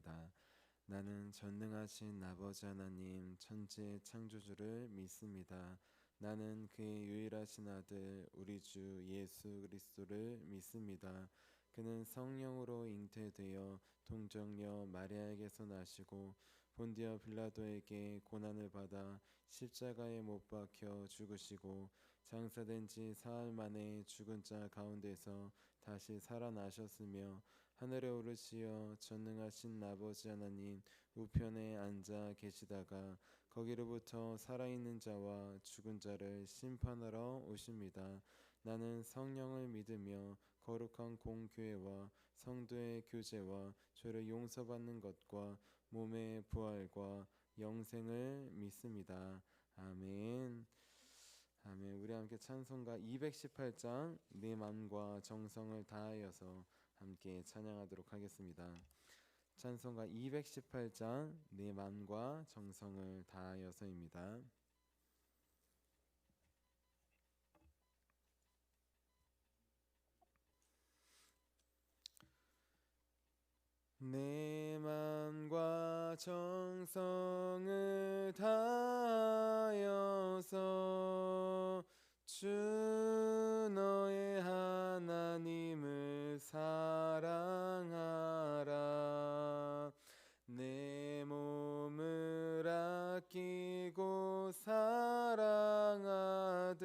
믿습니다. 나는 전능하신 아버지 하나님 천지의 창조주를 믿습니다. 나는 그의 유일하신 아들 우리 주 예수 그리스도를 믿습니다. 그는 성령으로 잉태되어 동정녀 마리아에게서 나시고 본디어 빌라도에게 고난을 받아 십자가에 못 박혀 죽으시고 장사된 지 사흘 만에 죽은 자 가운데서 다시 살아나셨으며 하늘에 오르시어 전능하신 아버지 하나님 우편에 앉아 계시다가 거기로부터 살아있는 자와 죽은 자를 심판하러 오십니다. 나는 성령을 믿으며 거룩한 공교회와 성도의 교제와 죄를 용서받는 것과 몸의 부활과 영생을 믿습니다. 아멘. 아멘. 우리 함께 찬송가 218장 내 맘과 정성을 다하여서 함께 찬양하도록 하겠습니다. 찬송가 218장 내 맘과 정성을 다하여서입니다. 내 맘과 정성을 다하여서 주 너의 하나님을 사랑하라. 내 몸을 아끼고 사랑하듯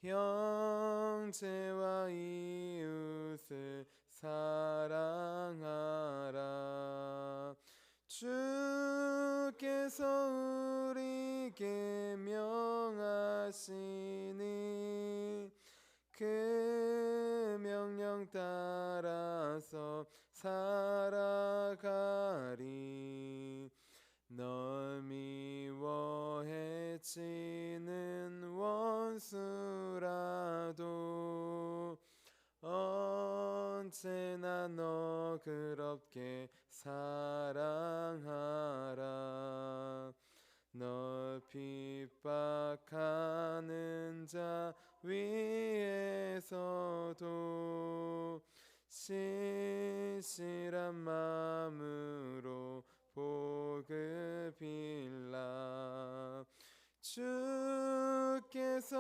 형제와 이웃을 사랑하라. 주께서 우리에게 명하시니 그 명령 따라서 살아가리. 널 미워 해치는 원수라도 언제나 너 그렇게 사랑하라. 널 핍박하는 자 위에서도 신실한 마음으로 복을 빌라. 주께서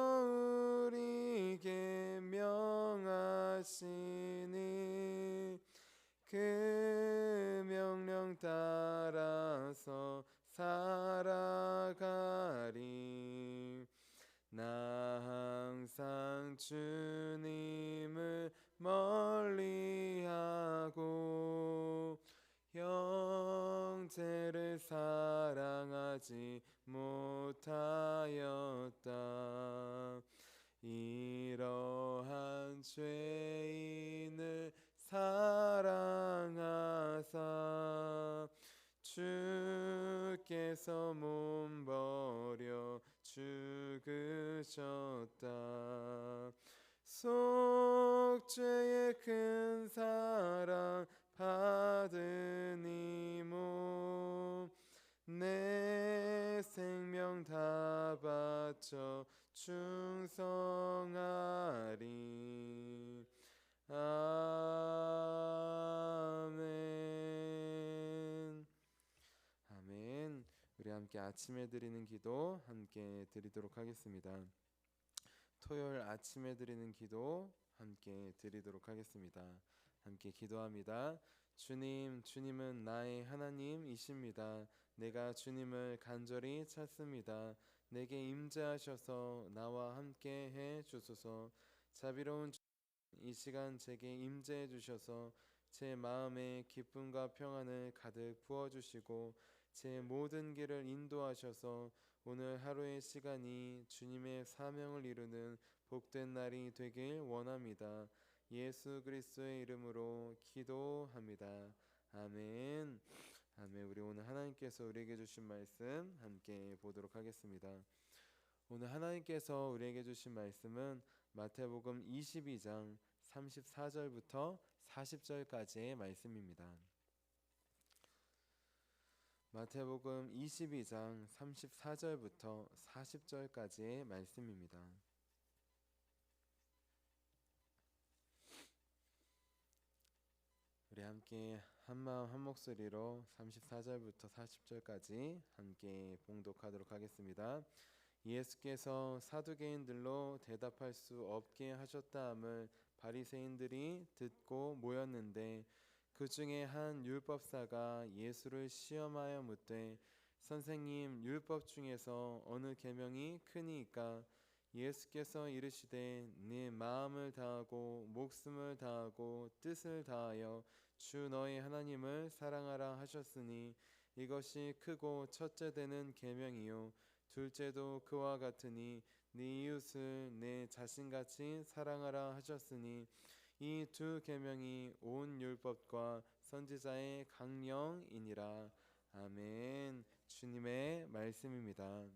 우리에게 명하시니 그 명령 따라서 살아가리. 나 항상 주님을 멀리하고 형제를 사랑하지 못하였다. 이러한 죄인을 사랑하사 주께서 몸 버려 죽으셨다. 속죄의 큰 사랑 받은 이 몸 내 생명 다 바쳐 충성하리. 아멘. 아멘. 우리 함께 아침에 드리는 기도 함께 드리도록 하겠습니다. 토요일 아침에 드리는 기도 함께 드리도록 하겠습니다. 함께 기도합니다. 주님, 주님은 나의 하나님이십니다. 내가 주님을 간절히 찾습니다. 내게 임재하셔서 나와 함께 해 주소서. 자비로운 이 시간 제게 임재해 주셔서 제 마음에 기쁨과 평안을 가득 부어 주시고 제 모든 길을 인도하셔서 오늘 하루의 시간이 주님의 사명을 이루는 복된 날이 되길 원합니다. 예수 그리스도의 이름으로 기도합니다. 아멘. 아멘. 우리 오늘 하나님께서 우리에게 주신 말씀 함께 보도록 하겠습니다. 오늘 하나님께서 우리에게 주신 말씀은 마태복음 22장 34절부터 40절까지의 말씀입니다. 마태복음 22장 34절부터 40절까지의 말씀입니다. 우리 함께 한마음 한 목소리로 34절부터 40절까지 함께 봉독하도록 하겠습니다. 예수께서 사두개인들로 대답할 수 없게 하셨다함을 바리새인들이 듣고 모였는데 그 중에 한 율법사가 예수를 시험하여 묻되 선생님, 율법 중에서 어느 계명이 크니이까? 예수께서 이르시되 네 마음을 다하고 목숨을 다하고 뜻을 다하여 주 너의 하나님을 사랑하라 하셨으니 이것이 크고 첫째 되는 계명이요 둘째도 그와 같으니 네 이웃을 내 자신같이 사랑하라 하셨으니 이 두 계명이 온 율법과 선지자의 강령이니라. 아멘. 주님의 말씀입니다.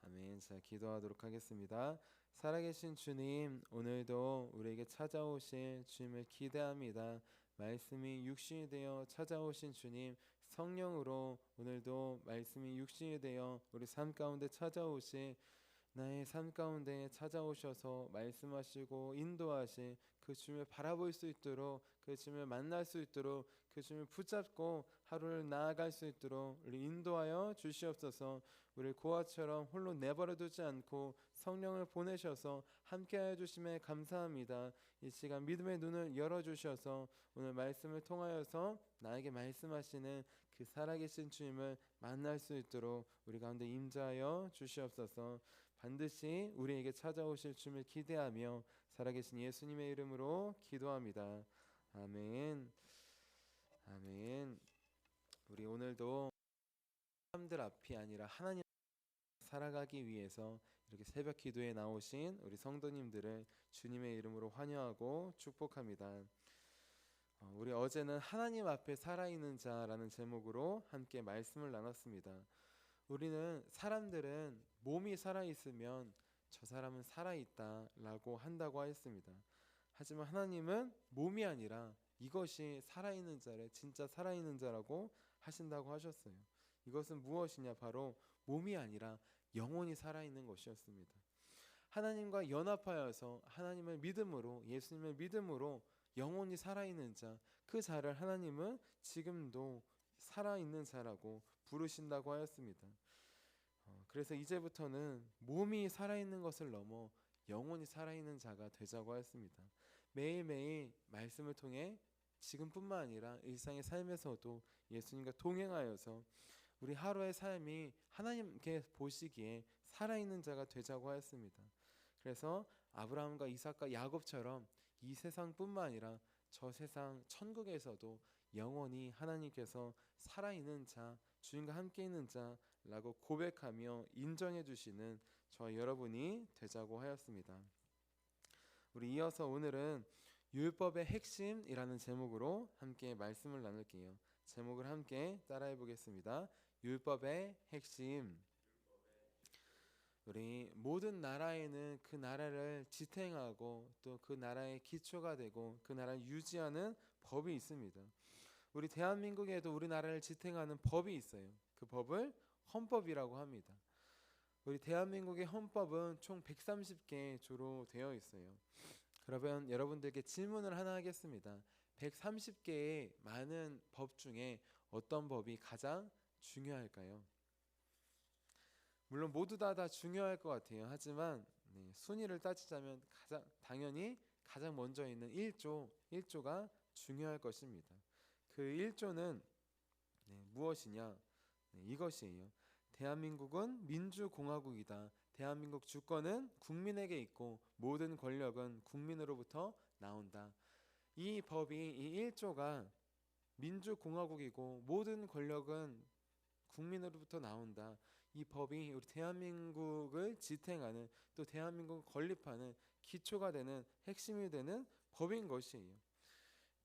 아멘. 자, 기도하도록 하겠습니다. 살아계신 주님, 오늘도 우리에게 찾아오실 주님을 기대합니다. 말씀이 육신이 되어 찾아오신 주님, 성령으로 오늘도 말씀이 육신이 되어 우리 삶 가운데 찾아오신 나의 삶 가운데 찾아오셔서 말씀하시고 인도하신 그 주님을 바라볼 수 있도록, 그 주님을 만날 수 있도록, 그 주님을 붙잡고 하루를 나아갈 수 있도록 우리 인도하여 주시옵소서. 우리 고아처럼 홀로 내버려 두지 않고 성령을 보내셔서 함께하여 주심에 감사합니다. 이 시간 믿음의 눈을 열어주셔서 오늘 말씀을 통하여서 나에게 말씀하시는 그 살아계신 주님을 만날 수 있도록 우리 가운데 임재하여 주시옵소서. 반드시 우리에게 찾아오실 주님을 기대하며 살아계신 예수님의 이름으로 기도합니다. 아멘. 아멘. 우리 오늘도 사람들 앞이 아니라 하나님 살아가기 위해서 이렇게 새벽 기도에 나오신 우리 성도님들을 주님의 이름으로 환영하고 축복합니다. 우리 어제는 하나님 앞에 살아있는 자라는 제목으로 함께 말씀을 나눴습니다. 우리는 사람들은 몸이 살아있으면 저 사람은 살아있다라고 한다고 했습니다. 하지만 하나님은 몸이 아니라 이것이 살아있는 자를 진짜 살아있는 자라고 하신다고 하셨어요. 이것은 무엇이냐? 바로 몸이 아니라 영혼이 살아있는 것이었습니다. 하나님과 연합하여서 하나님을 믿음으로, 예수님을 믿음으로 영혼이 살아있는 자, 그 자를 하나님은 지금도 살아있는 자라고 부르신다고 하였습니다. 그래서 이제부터는 몸이 살아있는 것을 넘어 영혼이 살아있는 자가 되자고 하였습니다. 매일매일 말씀을 통해 지금뿐만 아니라 일상의 삶에서도 예수님과 동행하여서 우리 하루의 삶이 하나님께 보시기에 살아있는 자가 되자고 하였습니다. 그래서 아브라함과 이삭과 야곱처럼 이 세상뿐만 아니라 저 세상 천국에서도 영원히 하나님께서 살아있는 자, 주님과 함께 있는 자라고 고백하며 인정해 주시는 저와 여러분이 되자고 하였습니다. 우리 이어서 오늘은 율법의 핵심이라는 제목으로 함께 말씀을 나눌게요. 제목을 함께 따라해 보겠습니다. 율법의 핵심. 우리 모든 나라에는 그 나라를 지탱하고 또 그 나라의 기초가 되고 그 나라를 유지하는 법이 있습니다. 우리 대한민국에도 우리나라를 지탱하는 법이 있어요. 그 법을 헌법이라고 합니다. 우리 대한민국의 헌법은 총 130개조로 되어 있어요. 그러면 여러분들께 질문을 하나 하겠습니다. 130개의 많은 법 중에 어떤 법이 가장 중요할까요? 물론 모두 다 중요할 것 같아요. 하지만 순위를 따지자면 당연히 가장 먼저 있는 1조가 중요할 것입니다. 그 1조는 무엇이냐? 이것이에요. 대한민국은 민주공화국이다. 대한민국 주권은 국민에게 있고 모든 권력은 국민으로부터 나온다. 이 법이 이 1조가 민주공화국이고 모든 권력은 국민으로부터 나온다. 이 법이 우리 대한민국을 지탱하는 또 대한민국을 건립하는 기초가 되는 핵심이 되는 법인 것이에요.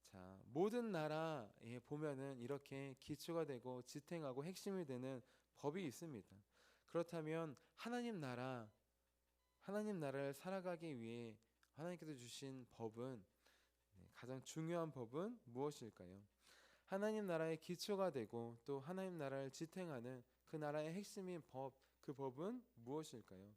자, 모든 나라에 보면은 이렇게 기초가 되고 지탱하고 핵심이 되는 법이 있습니다. 그렇다면 하나님 나라를 살아가기 위해 하나님께서 주신 법은 가장 중요한 법은 무엇일까요? 하나님 나라의 기초가 되고 또 하나님 나라를 지탱하는 그 나라의 핵심인 법, 그 법은 무엇일까요?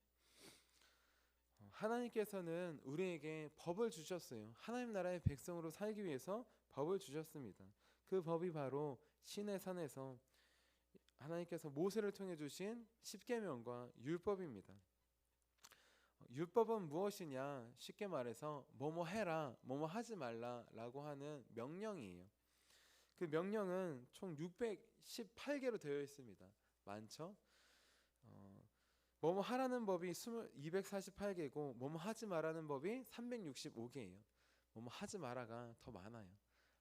하나님께서는 우리에게 법을 주셨어요. 하나님 나라의 백성으로 살기 위해서 법을 주셨습니다. 그 법이 바로 시내산에서 하나님께서 모세를 통해 주신 십계명과 율법입니다. 율법은 무엇이냐? 쉽게 말해서 뭐뭐 해라, 뭐뭐 하지 말라라고 하는 명령이에요. 그 명령은 총 618개로 되어 있습니다. 많죠? 뭐뭐 하라는 법이 248개고 뭐뭐 하지 말라는 법이 365개예요. 뭐뭐 하지 마라가 더 많아요.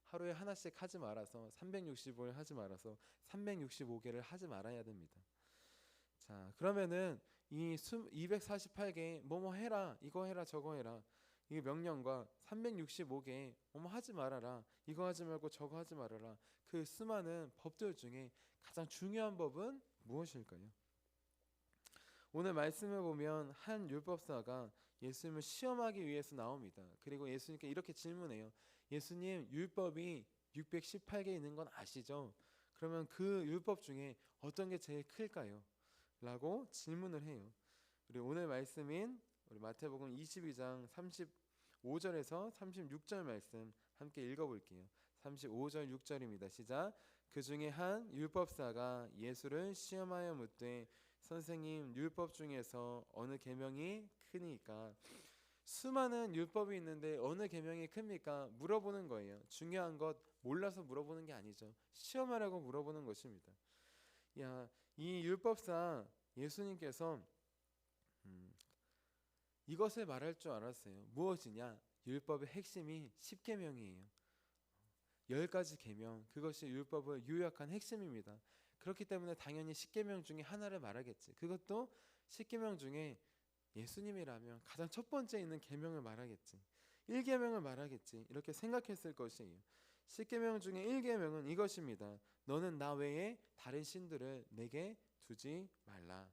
하루에 하나씩 하지 말아서 365일 하지 말아서 365개를 하지 말아야 됩니다. 자, 그러면은 이 248개 뭐뭐 해라, 이거 해라, 저거 해라 이 명령과 365개 뭐뭐 하지 말아라, 이거 하지 말고 저거 하지 말아라 그 수많은 법들 중에 가장 중요한 법은 무엇일까요? 오늘 말씀을 보면 한 율법사가 예수님을 시험하기 위해서 나옵니다. 그리고 예수님께 이렇게 질문해요. 예수님, 율법이 618개 있는 건 아시죠? 그러면 그 율법 중에 어떤 게 제일 클까요? 라고 질문을 해요. 그리고 오늘 말씀인 우리 마태복음 22장 35절에서 36절 말씀 함께 읽어볼게요. 35절 6절입니다. 시작. 그 중에 한 율법사가 예수를 시험하여 묻되 선생님, 율법 중에서 어느 계명이 크니까? 수많은 율법이 있는데 어느 계명이 큽니까? 물어보는 거예요. 중요한 것 몰라서 물어보는 게 아니죠. 시험하라고 물어보는 것입니다. 이 율법사 예수님께서 이것을 말할 줄 알았어요. 무엇이냐? 율법의 핵심이 10계명이에요. 10가지 계명, 그것이 율법의 요약한 핵심입니다. 그렇기 때문에 당연히 10계명 중에 하나를 말하겠지. 그것도 10계명 중에 예수님이라면 가장 첫 번째 있는 계명을 말하겠지. 1계명을 말하겠지. 이렇게 생각했을 것이에요. 10계명 중에 1계명은 이것입니다. 너는 나 외에 다른 신들을 내게 두지 말라.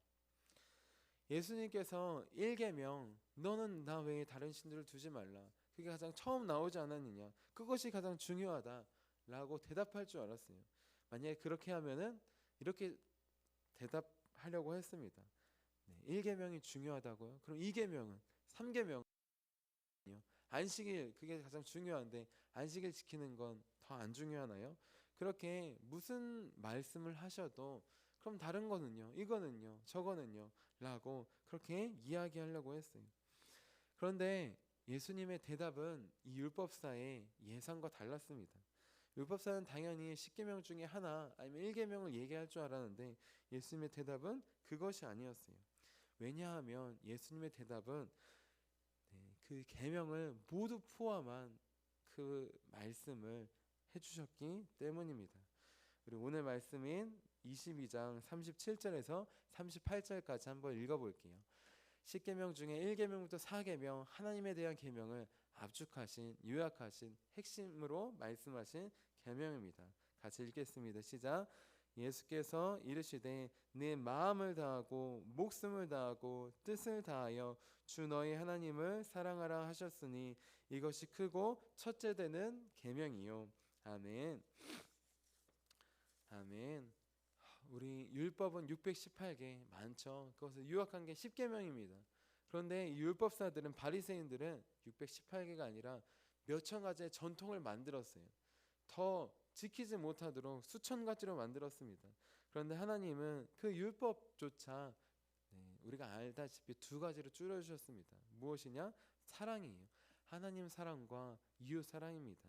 예수님께서 1계명 너는 나 외에 다른 신들을 두지 말라. 그게 가장 처음 나오지 않았느냐. 그것이 가장 중요하다라고 대답할 줄 알았어요. 만약에 그렇게 하면은 이렇게 대답하려고 했습니다. 1계명이 중요하다고요? 그럼 2계명은? 3계명은요? 안식일 그게 가장 중요한데 안식일 지키는 건 더 안 중요하나요? 그렇게 무슨 말씀을 하셔도 그럼 다른 거는요? 이거는요? 저거는요? 라고 그렇게 이야기하려고 했어요. 그런데 예수님의 대답은 이 율법사의 예상과 달랐습니다. 율법사는 당연히 10계명 중에 하나 아니면 1계명을 얘기할 줄 알았는데 예수님의 대답은 그것이 아니었어요. 왜냐하면 예수님의 대답은 그 계명을 모두 포함한 그 말씀을 해주셨기 때문입니다. 그리고 오늘 말씀인 22장 37절에서 38절까지 한번 읽어볼게요. 10계명 중에 1계명부터 4계명 하나님에 대한 계명을 압축하신 요약하신 핵심으로 말씀하신 계명입니다. 같이 읽겠습니다. 시작. 예수께서 이르시되 내 마음을 다하고 목숨을 다하고 뜻을 다하여 주 너희 하나님을 사랑하라 하셨으니 이것이 크고 첫째 되는 계명이요. 아멘. 아멘. 우리 율법은 618개 많죠. 그것을 요약한 게 10계명입니다. 그런데 이 율법사들은 바리새인들은 618개가 아니라 몇천 가지의 전통을 만들었어요. 더 지키지 못하도록 수천 가지로 만들었습니다. 그런데 하나님은 그 율법조차 우리가 알다시피 두 가지로 줄여주셨습니다. 무엇이냐? 사랑이에요. 하나님 사랑과 이웃 사랑입니다.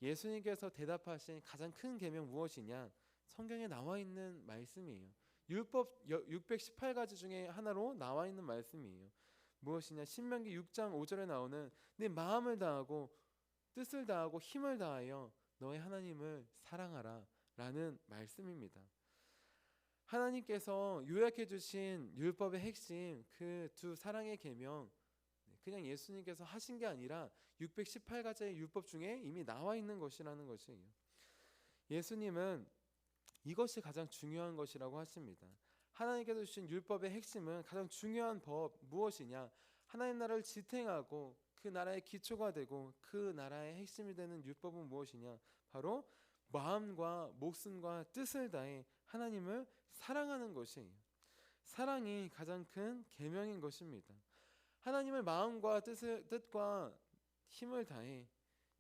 예수님께서 대답하신 가장 큰 계명 무엇이냐? 성경에 나와 있는 말씀이에요. 율법 618가지 중에 하나로 나와 있는 말씀이에요. 무엇이냐? 신명기 6장 5절에 나오는 네 마음을 다하고 뜻을 다하고 힘을 다하여 너의 하나님을 사랑하라 라는 말씀입니다. 하나님께서 요약해 주신 율법의 핵심 그 두 사랑의 계명 그냥 예수님께서 하신 게 아니라 618가지의 율법 중에 이미 나와 있는 것이라는 것이에요. 예수님은 이것이 가장 중요한 것이라고 하십니다. 하나님께서 주신 율법의 핵심은 가장 중요한 법 무엇이냐? 하나님 나라를 지탱하고 그 나라의 기초가 되고 그 나라의 핵심이 되는 율법은 무엇이냐? 바로 마음과 목숨과 뜻을 다해 하나님을 사랑하는 것이에요. 사랑이 가장 큰 계명인 것입니다. 하나님을 마음과 뜻과 힘을 다해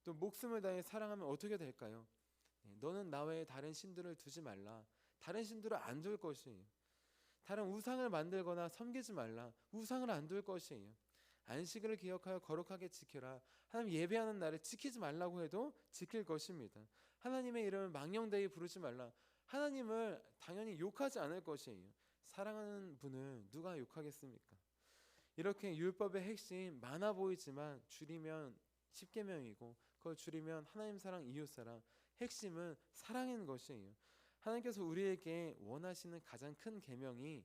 또 목숨을 다해 사랑하면 어떻게 될까요? 너는 나 외에 다른 신들을 두지 말라. 다른 신들을 안 둘 것이에요. 다른 우상을 만들거나 섬기지 말라. 우상을 안 둘 것이에요. 안식일을 기억하여 거룩하게 지켜라. 하나님 예배하는 날을 지키지 말라고 해도 지킬 것입니다. 하나님의 이름을 망령되이 부르지 말라. 하나님을 당연히 욕하지 않을 것이에요. 사랑하는 분을 누가 욕하겠습니까? 이렇게 율법의 핵심 많아 보이지만 줄이면 10계명이고 그걸 줄이면 하나님 사랑 이웃 사랑, 핵심은 사랑인 것이에요. 하나님께서 우리에게 원하시는 가장 큰 계명이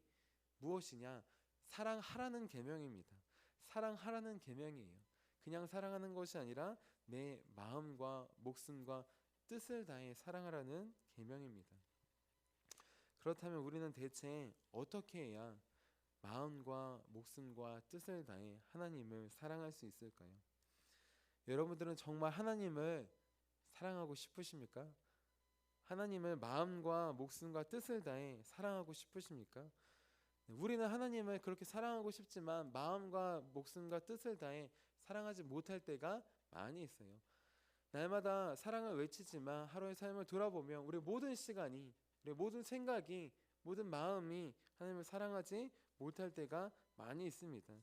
무엇이냐? 사랑하라는 계명입니다. 사랑하라는 계명이에요. 그냥 사랑하는 것이 아니라 내 마음과 목숨과 뜻을 다해 사랑하라는 계명입니다. 그렇다면 우리는 대체 어떻게 해야 마음과 목숨과 뜻을 다해 하나님을 사랑할 수 있을까요? 여러분들은 정말 하나님을 사랑하고 싶으십니까? 하나님을 마음과 목숨과 뜻을 다해 사랑하고 싶으십니까? 우리는 하나님을 그렇게 사랑하고 싶지만 마음과 목숨과 뜻을 다해 사랑하지 못할 때가 많이 있어요. 날마다 사랑을 외치지만 하루의 삶을 돌아보면 우리 모든 시간이, 우리 모든 생각이, 모든 마음이 하나님을 사랑하지 못할 때가 많이 있습니다.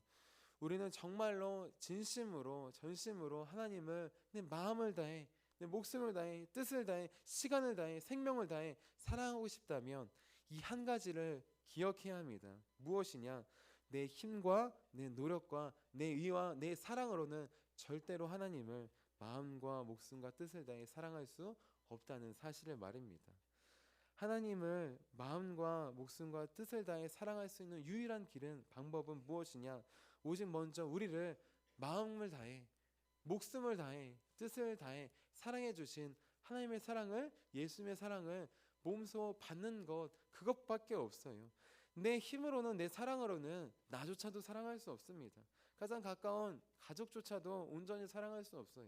우리는 정말로 진심으로 전심으로 하나님을 내 마음을 다해, 내 목숨을 다해, 뜻을 다해, 시간을 다해, 생명을 다해 사랑하고 싶다면 이 한 가지를 기억해야 합니다. 무엇이냐? 내 힘과 내 노력과 내 의와 내 사랑으로는 절대로 하나님을 마음과 목숨과 뜻을 다해 사랑할 수 없다는 사실을 말입니다. 하나님을 마음과 목숨과 뜻을 다해 사랑할 수 있는 유일한 길은, 방법은 무엇이냐? 오직 먼저 우리를 마음을 다해, 목숨을 다해, 뜻을 다해 사랑해 주신 하나님의 사랑을, 예수님의 사랑을 몸소 받는 것, 그것밖에 없어요. 내 힘으로는, 내 사랑으로는 나조차도 사랑할 수 없습니다. 가장 가까운 가족조차도 온전히 사랑할 수 없어요.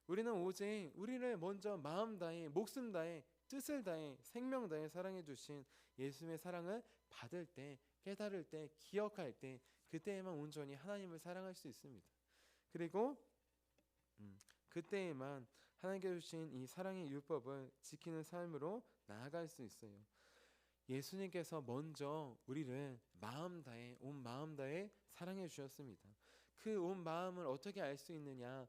우리는 오직 우리를 먼저 마음 다해, 목숨 다해, 뜻을 다해, 생명 다해 사랑해 주신 예수님의 사랑을 받을 때, 깨달을 때, 기억할 때, 그때에만 온전히 하나님을 사랑할 수 있습니다. 그리고 그때에만 하나님께서 주신 이 사랑의 율법을 지키는 삶으로 나아갈 수 있어요. 예수님께서 먼저 우리를 마음 다해, 온 마음 다해 사랑해 주셨습니다. 그 온 마음을 어떻게 알 수 있느냐?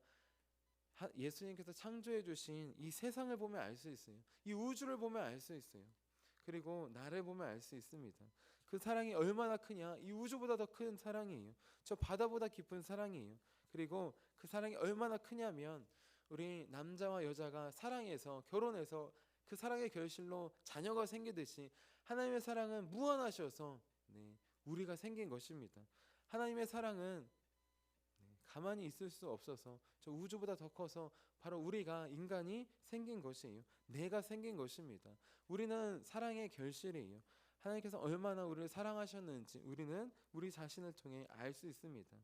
예수님께서 창조해 주신 이 세상을 보면 알 수 있어요. 이 우주를 보면 알 수 있어요. 그리고 나를 보면 알 수 있습니다. 그 사랑이 얼마나 크냐? 이 우주보다 더 큰 사랑이에요. 저 바다보다 깊은 사랑이에요. 그리고 그 사랑이 얼마나 크냐면, 우리 남자와 여자가 사랑해서 결혼해서 그 사랑의 결실로 자녀가 생기듯이 하나님의 사랑은 무한하셔서 우리가 생긴 것입니다. 하나님의 사랑은 가만히 있을 수 없어서 저 우주보다 더 커서 바로 우리가, 인간이 생긴 것이에요. 내가 생긴 것입니다. 우리는 사랑의 결실이에요. 하나님께서 얼마나 우리를 사랑하셨는지 우리는 우리 자신을 통해 알 수 있습니다.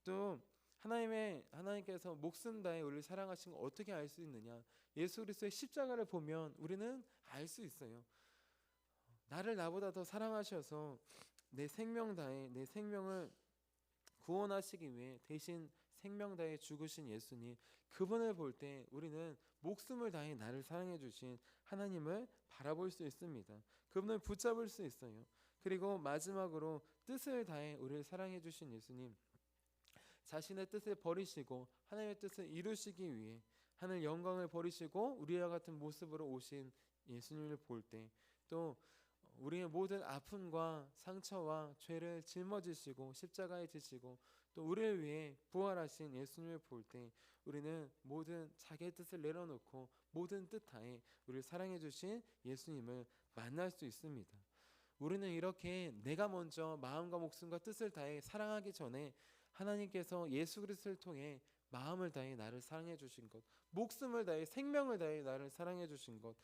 또 하나님께서 목숨 다해 우리를 사랑하신 걸 어떻게 알 수 있느냐? 예수 그리스도의 십자가를 보면 우리는 알 수 있어요. 나를 나보다 더 사랑하셔서 내 생명 다해, 내 생명을 구원하시기 위해 대신 생명 다해 죽으신 예수님, 그분을 볼 때 우리는 목숨을 다해 나를 사랑해 주신 하나님을 바라볼 수 있습니다. 그분을 붙잡을 수 있어요. 그리고 마지막으로 뜻을 다해 우리를 사랑해 주신 예수님, 자신의 뜻을 버리시고 하나님의 뜻을 이루시기 위해 하늘 영광을 버리시고 우리와 같은 모습으로 오신 예수님을 볼 때, 또 우리의 모든 아픔과 상처와 죄를 짊어지시고 십자가에 지시고 또 우리를 위해 부활하신 예수님을 볼 때 우리는 모든 자기의 뜻을 내려놓고 모든 뜻하에 우리를 사랑해 주신 예수님을 만날 수 있습니다. 우리는 이렇게 내가 먼저 마음과 목숨과 뜻을 다해 사랑하기 전에 하나님께서 예수 그리스도를 통해 마음을 다해 나를 사랑해 주신 것, 목숨을 다해 생명을 다해 나를 사랑해 주신 것,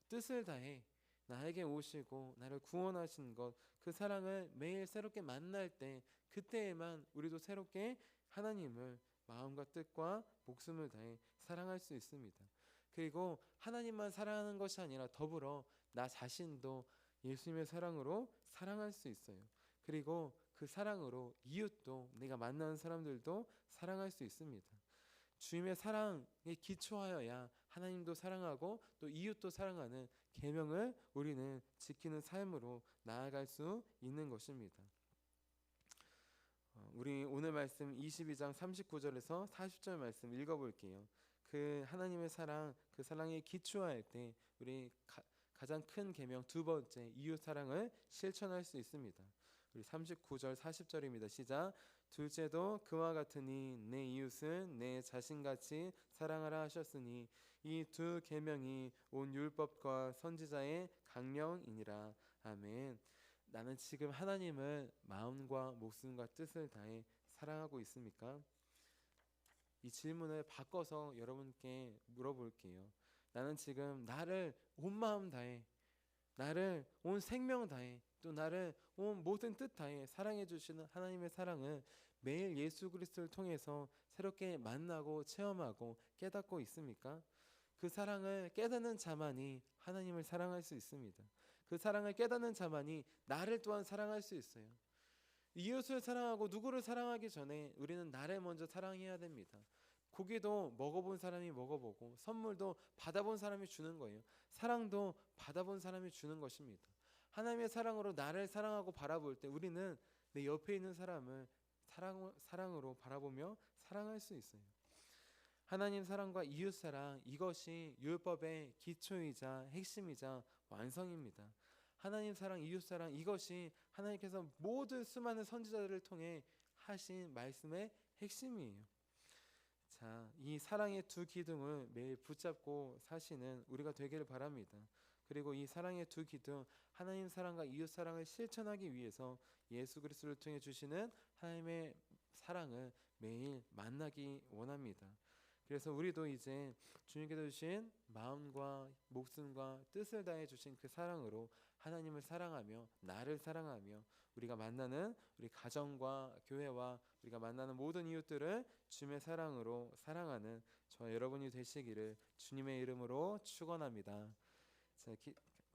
뜻을 다해 나에게 오시고 나를 구원하신 것, 그 사랑을 매일 새롭게 만날 때, 그때에만 우리도 새롭게 하나님을 마음과 뜻과 목숨을 다해 사랑할 수 있습니다. 그리고 하나님만 사랑하는 것이 아니라 더불어 나 자신도 예수님의 사랑으로 사랑할 수 있어요. 그리고 그 사랑으로 이웃도, 내가 만나는 사람들도 사랑할 수 있습니다. 주님의 사랑에 기초하여야 하나님도 사랑하고 또 이웃도 사랑하는 계명을 우리는 지키는 삶으로 나아갈 수 있는 것입니다. 우리 오늘 말씀 22장 39절에서 40절 말씀 읽어볼게요. 그 하나님의 사랑, 그 사랑에 기초할 때 우리 가장 큰 계명 두 번째 이웃 사랑을 실천할 수 있습니다. 우리 39절 40절입니다. 시작. 둘째도 그와 같으니 내 이웃은 내 자신같이 사랑하라 하셨으니 이 두 계명이 온 율법과 선지자의 강령이니라. 아멘. 나는 지금 하나님을 마음과 목숨과 뜻을 다해 사랑하고 있습니까? 이 질문을 바꿔서 여러분께 물어볼게요. 나는 지금 나를 온 마음 다해, 나를 온 생명 다해, 또 나를 온 모든 뜻 다해 사랑해 주시는 하나님의 사랑을 매일 예수 그리스도를 통해서 새롭게 만나고 체험하고 깨닫고 있습니까? 그 사랑을 깨닫는 자만이 하나님을 사랑할 수 있습니다. 그 사랑을 깨닫는 자만이 나를 또한 사랑할 수 있어요. 이웃을 사랑하고 누구를 사랑하기 전에 우리는 나를 먼저 사랑해야 됩니다. 고기도 먹어본 사람이 먹어보고 선물도 받아본 사람이 주는 거예요. 사랑도 받아본 사람이 주는 것입니다. 하나님의 사랑으로 나를 사랑하고 바라볼 때 우리는 내 옆에 있는 사람을 사랑으로 바라보며 사랑할 수 있어요. 하나님 사랑과 이웃 사랑, 이것이 율법의 기초이자 핵심이자 완성입니다. 하나님 사랑, 이웃 사랑, 이것이 하나님께서 모든 수많은 선지자들을 통해 하신 말씀의 핵심이에요. 자, 이 사랑의 두 기둥을 매일 붙잡고 사시는 우리가 되기를 바랍니다. 그리고 이 사랑의 두 기둥, 하나님 사랑과 이웃 사랑을 실천하기 위해서 예수 그리스도를 통해 주시는 하나님의 사랑을 매일 만나기 원합니다. 그래서 우리도 이제 주님께서 주신 마음과 목숨과 뜻을 다해 주신 그 사랑으로 하나님을 사랑하며 나를 사랑하며 우리가 만나는 우리 가정과 교회와 우리가 만나는 모든 이웃들을 주님의 사랑으로 사랑하는 저와 여러분이 되시기를 주님의 이름으로 축원합니다. 자,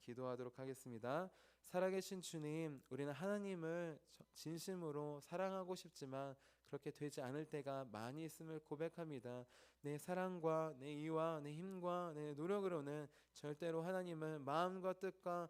기도하도록 하겠습니다. 살아계신 주님, 우리는 하나님을 진심으로 사랑하고 싶지만 그렇게 되지 않을 때가 많이 있음을 고백합니다. 내 사랑과 내 이와 내 힘과 내 노력으로는 절대로 하나님을 마음과 뜻과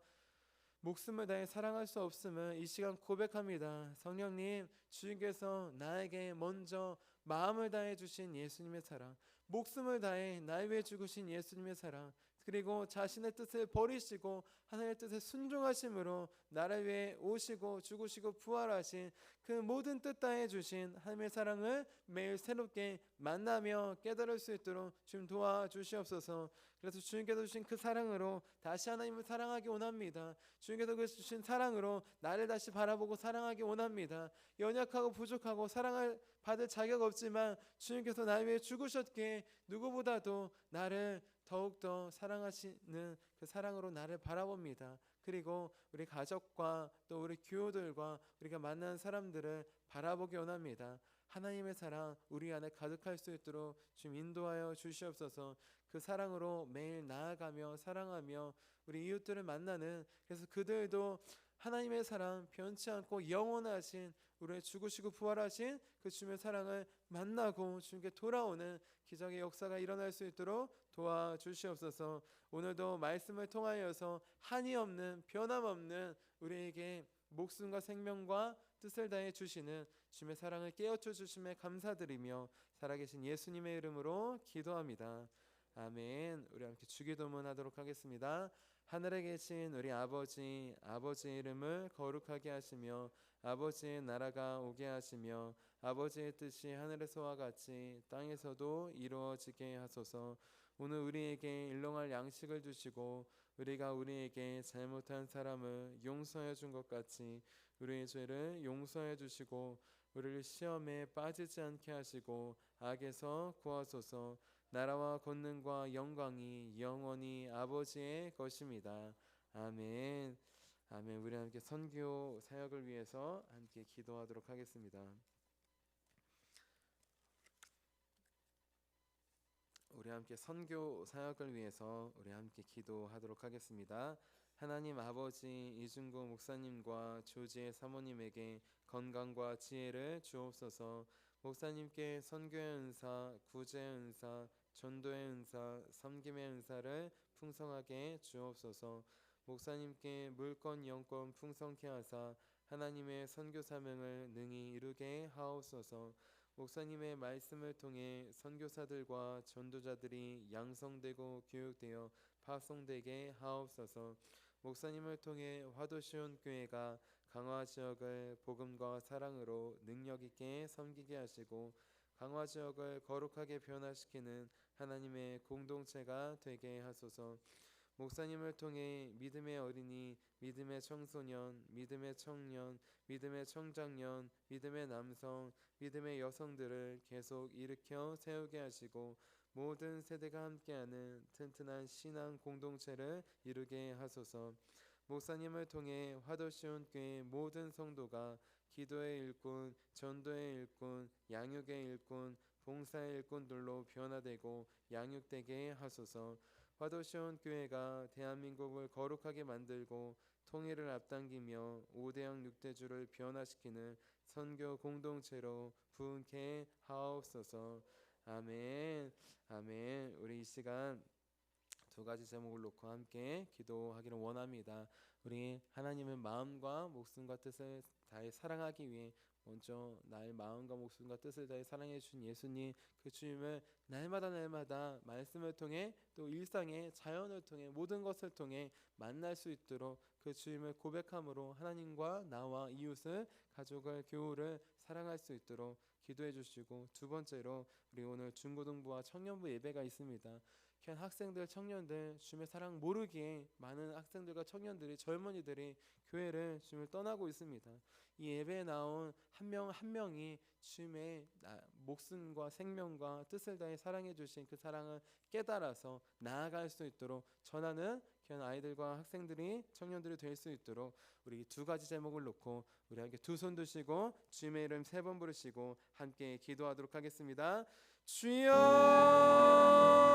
목숨을 다해 사랑할 수 없음을 이 시간 고백합니다. 성령님, 주님께서 나에게 먼저 마음을 다해 주신 예수님의 사랑, 목숨을 다해 나를 위해 죽으신 예수님의 사랑, 그리고 자신의 뜻을 버리시고 하나님의 뜻에 순종하심으로 나를 위해 오시고 죽으시고 부활하신 그 모든 뜻 다해 주신 하나님의 사랑을 매일 새롭게 만나며 깨달을 수 있도록 주님 도와주시옵소서. 그래서 주님께서 주신 그 사랑으로 다시 하나님을 사랑하기 원합니다. 주님께서 주신 사랑으로 나를 다시 바라보고 사랑하기 원합니다. 연약하고 부족하고 사랑을 받을 자격 없지만 주님께서 나를 위해 죽으셨기에 누구보다도 나를 더욱더 사랑하시는 그 사랑으로 나를 바라봅니다. 그리고 우리 가족과 또 우리 교우들과 우리가 만나는 사람들을 바라보기 원합니다. 하나님의 사랑 우리 안에 가득할 수 있도록 주님 인도하여 주시옵소서. 그 사랑으로 매일 나아가며 사랑하며 우리 이웃들을 만나는, 그래서 그들도 하나님의 사랑 변치 않고 영원하신 우리의 죽으시고 부활하신 그 주님의 사랑을 만나고 주님께 돌아오는 기적의 역사가 일어날 수 있도록 도와주시옵소서. 오늘도 말씀을 통하여서 한이 없는 변함없는 우리에게 목숨과 생명과 뜻을 다해 주시는 주님의 사랑을 깨우쳐 주심에 감사드리며 살아계신 예수님의 이름으로 기도합니다. 아멘. 우리 함께 주기도문 하도록 하겠습니다. 하늘에 계신 우리 아버지, 아버지의 이름을 거룩하게 하시며 아버지의 나라가 오게 하시며 아버지의 뜻이 하늘에서와 같이 땅에서도 이루어지게 하소서. 오늘 우리에게 일용할 양식을 주시고 우리가 우리에게 잘못한 사람을 용서해 준 것 같이 우리의 죄를 용서해 주시고 우리를 시험에 빠지지 않게 하시고 악에서 구하소서. 나라와 권능과 영광이 영원히 아버지의 것입니다. 아멘. 아멘. 우리 함께 선교 사역을 위해서 함께 기도하도록 하겠습니다. 우리 함께 선교 사역을 위해서 우리 함께 기도하도록 하겠습니다. 하나님 아버지, 이중구 목사님과 조지의 사모님에게 건강과 지혜를 주옵소서. 목사님께 선교의 은사, 구제의 은사, 전도의 은사, 섬김의 은사를 풍성하게 주옵소서. 목사님께 물권 영권 풍성케 하사 하나님의 선교 사명을 능히 이루게 하옵소서. 목사님의 말씀을 통해 선교사들과 전도자들이 양성되고 교육되어 파송되게 하옵소서. 목사님을 통해 화도시온 교회가 강화 지역을 복음과 사랑으로 능력 있게 섬기게 하시고 강화 지역을 거룩하게 변화시키는 하나님의 공동체가 되게 하소서. 목사님을 통해 믿음의 어린이, 믿음의 청소년, 믿음의 청년, 믿음의 청장년, 믿음의 남성, 믿음의 여성들을 계속 일으켜 세우게 하시고 모든 세대가 함께하는 튼튼한 신앙 공동체를 이루게 하소서. 목사님을 통해 화도시온 교회 모든 성도가 기도의 일꾼, 전도의 일꾼, 양육의 일꾼, 봉사의 일꾼들로 변화되고 양육되게 하소서. 화도시온 교회가 대한민국을 거룩하게 만들고 통일을 앞당기며 5대양 6대주를 변화시키는 선교 공동체로 부흥케 하옵소서. 아멘. 아멘. 우리 이 시간 두 가지 제목을 놓고 함께 기도하기를 원합니다. 우리 하나님을 마음과 목숨과 뜻을 다해 사랑하기 위해 먼저 나의 마음과 목숨과 뜻을 다해 사랑해 주신 예수님, 그 주님을 날마다 말씀을 통해 또 일상의 자연을 통해 모든 것을 통해 만날 수 있도록 그 주님을 고백함으로 하나님과 나와 이웃을, 가족을, 교우를 사랑할 수 있도록 기도해 주시고, 두 번째로 우리 오늘 중고등부와 청년부 예배가 있습니다. 그냥 학생들, 청년들 주님의 사랑 모르기에 많은 학생들과 청년들이, 젊은이들이 교회를 주님을 떠나고 있습니다. 이 예배에 나온 한 명 한 명이 주님의 목숨과 생명과 뜻을 다해 사랑해 주신 그 사랑을 깨달아서 나아갈 수 있도록 전하는 그런 아이들과 학생들이, 청년들이 될 수 있도록 우리 두 가지 제목을 놓고 우리 함께 두 손 드시고 주님의 이름 세 번 부르시고 함께 기도하도록 하겠습니다. 주여!